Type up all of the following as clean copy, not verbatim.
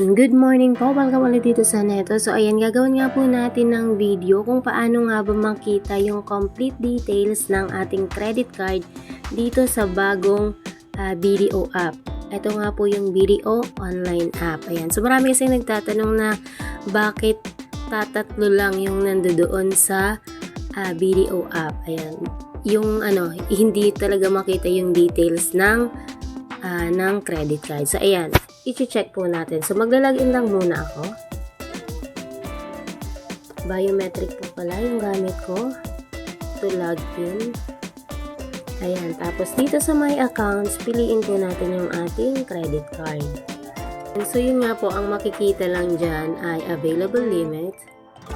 Good morning po, welcome ulit dito sa Neto. So ayan, gagawin nga po natin ng video kung paano nga ba makita yung complete details ng ating credit card dito sa bagong BDO app. Ito nga po yung BDO online app. Ayan, so marami kasi nagtatanong na bakit tatatlo lang yung nandoon sa BDO app. Ayan, yung hindi talaga makita yung details ng credit card. So ayan, i-check po natin. So maglalagin lang muna ako. Biometric po pala yung gamit ko to log in. Ayan, tapos dito sa my accounts, piliin po natin yung ating credit card. And so yun nga po, ang makikita lang dyan ay available limit,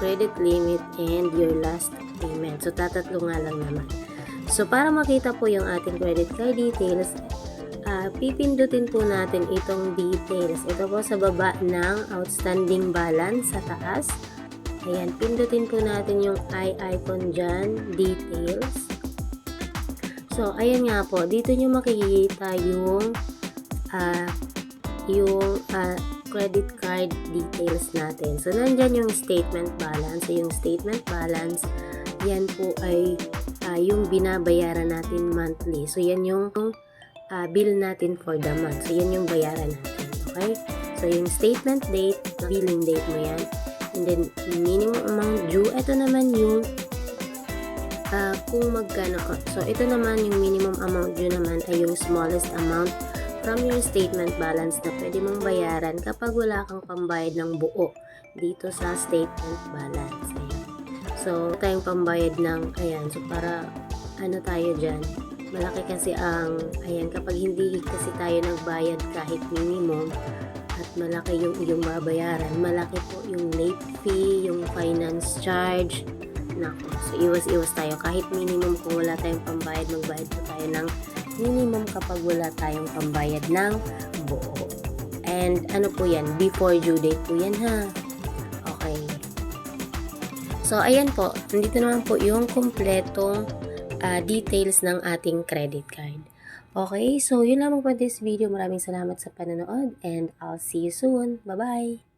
credit limit, and your last payment. So tatatlo nga lang naman. So para makita po yung ating credit card details, pipindutin po natin itong details. Ito po sa baba ng outstanding balance sa taas. Ayan, pindutin po natin yung icon dyan, details. So, ayan nga po, dito nyo makikita yung credit card details natin. So, nandyan yung statement balance. So, yung statement balance, yan po ay yung binabayaran natin monthly. So, yan yung bill natin for the month. So, yan yung bayaran natin. Okay? So, yung statement date, billing date mo yan. And then, minimum amount due. Ito naman yung kung magkano. So, ito naman yung minimum amount due naman ay yung smallest amount from your statement balance na pwede mong bayaran kapag wala kang pambayad ng buo dito sa statement balance. Ayan. So, tayong pambayad ng, ayan. So, para tayo dyan. Malaki kasi ang, ayan, kapag hindi kasi tayo nagbayad kahit minimum at malaki yung iyong babayaran, malaki po yung late fee, yung finance charge. Nako, so iwas-iwas tayo. Kahit minimum kung wala tayong pambayad, magbayad po tayo ng minimum kapag wala tayong pambayad ng buo. And ano po yan? Before due date po yan ha. Okay. So ayan po, nandito naman po yung kumpletong details ng ating credit card. Okay, so yun lamang po this video. Maraming salamat sa panonood and I'll see you soon. Bye-bye!